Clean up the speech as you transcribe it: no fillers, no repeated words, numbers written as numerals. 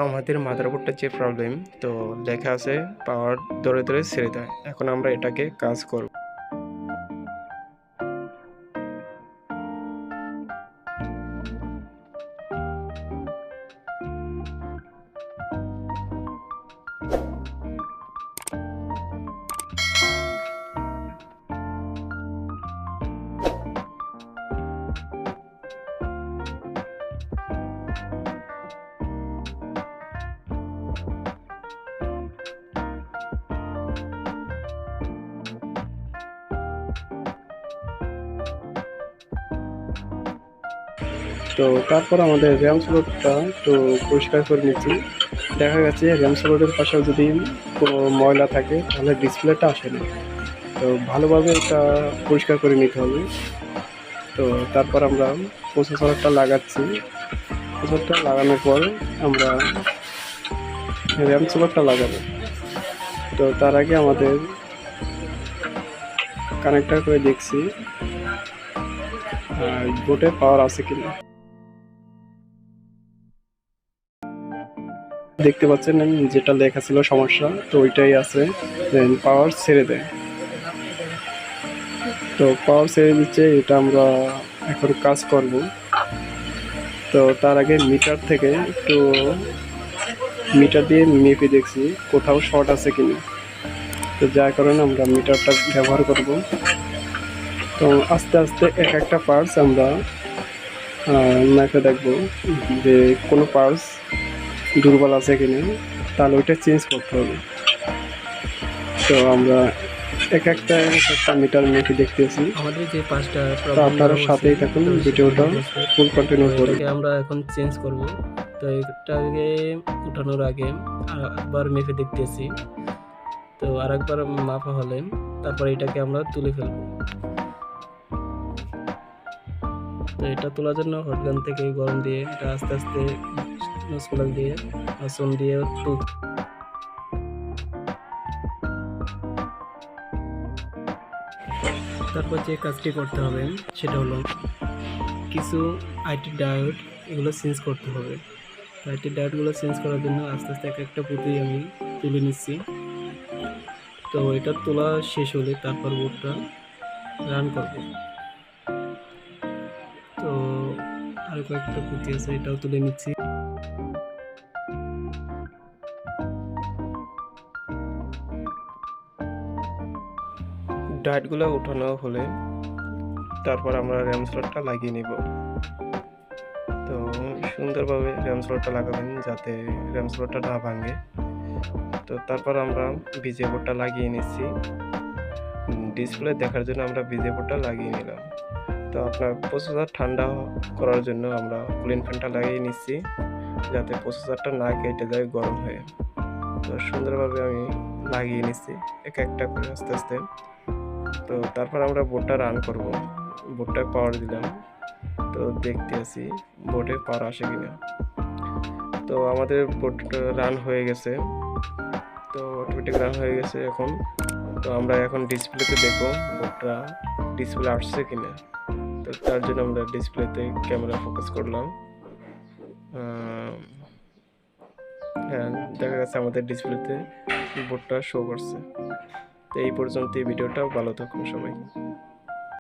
আমাদের মাদারবোর্ডটার যে প্রবলেম, তো লেখা আছে পাওয়ার ধরে ধরে ছেড়ে দেয়। এখন আমরা এটাকে কাজ করব। তো তারপর আমাদের র্যাম স্লটটা একটু পরিষ্কার করে নিচ্ছি। দেখা গেছে র্যাম স্লটের পাশেও যদি কোনো ময়লা থাকে তাহলে ডিসপ্লেটা আসে না। তো ভালোভাবে এটা পরিষ্কার করে নিতে হবে। তো তারপর আমরা প্রসেসরটা লাগাচ্ছি। প্রসেসরটা লাগানোর পর আমরা র্যাম স্লটটা লাগাবো। তো তার আগে আমাদের কানেক্টার করে দেখছি বোর্ডে পাওয়ার আছে কিনা। দেখতে পাচ্ছেন যেটা লেখা ছিল সমস্যা, তো ওইটাই আছে, পাওয়ার ছেড়ে দেয়। তো পাওয়ার ছেড়ে দিচ্ছে, এটা আমরা এখন কাজ করব। তো তার আগে মিটার থেকে একটু মিটার দিয়ে মেপে দেখছি কোথাও শর্ট আছে কিনা। তো যার কারণে আমরা মিটারটা ব্যবহার করব। তো আস্তে আস্তে এক একটা পার্টস আমরা মেপে দেখব যে কোনো পার্টস দুর্বল আছে কিনা, তাহলে ওইটা চেঞ্জ করতে হবে। তো আমরা এক একটা মিটার মেপে দেখতেছি। আমাদের যে পাঁচটা তো প্রবলেম আপনারা সাথেই থাকুন, ভিডিওটা ফুল কন্টিনিউ করুন। এটাকে আমরা এখন চেঞ্জ করব। তো এটাকে উঠানোর আগে আরেকবার মেপে দেখতেছি। তো আরেকবার মাপা হলে তারপর এটাকে আমরা তুলে ফেলব। তো এটা তোলার জন্য হটগান থেকে গরম দিয়ে এটা আস্তে আস্তে স্প্লাগ দিয়ে আসন দিয়ে তারপর যে কাজটি করতে হবে সেটা হলো কিছু আইটি ডায়োড এগুলো চেঞ্জ করতে হবে। আইটি ডায়োডগুলো চেঞ্জ করার জন্য আস্তে আস্তে এক একটা পুঁতি আমি তুলে নিচ্ছি। তো এটা তোলা শেষ হলে তারপর বোর্ডটা রান করব। তো আরও কয়েকটা পুঁতি আছে, এটাও তুলে নিচ্ছি। ডায়েটগুলো উঠানো হলে তারপর আমরা র্যাম স্লটটা লাগিয়ে নিব। তো সুন্দরভাবে র্যাম স্লটটা লাগাবেন যাতে র্যাম স্লটটা না ভাঙে। তো তারপর আমরা ভিজে বোর্ডটা লাগিয়ে নিচ্ছি। ডিসপ্লে দেখার জন্য আমরা ভিজে বোর্ডটা লাগিয়ে নিলাম। তো আপনার প্রসেসর ঠান্ডা করার জন্য আমরা কুলিং ফ্যানটা লাগিয়ে নিচ্ছি যাতে প্রসেসরটা না কেটে যায় গরম হয়ে। তো সুন্দরভাবে আমি লাগিয়ে নিচ্ছি এক একটা করে আস্তে আস্তে। তো তারপর আমরা বোর্ডটা রান করব। বোর্ডটা পাওয়ার দিলাম, তো দেখতে আছি বোর্ডে পাওয়ার আসে কিনা। তো আমাদের বোর্ডটা রান হয়ে গেছে, তো অটোমেটিক রান হয়ে গেছে এখন। তো আমরা এখন ডিসপ্লেতে দেখব বোর্ডটা ডিসপ্লে আসছে কিনা। তো তার জন্য আমরা ডিসপ্লেতে ক্যামেরা ফোকাস করলাম। হ্যাঁ, দেখা গেছে আমাদের ডিসপ্লেতে বোর্ডটা শো করছে। তো এই পর্যন্ত এই ভিডিওটা, ভালো থাকুন সবাই।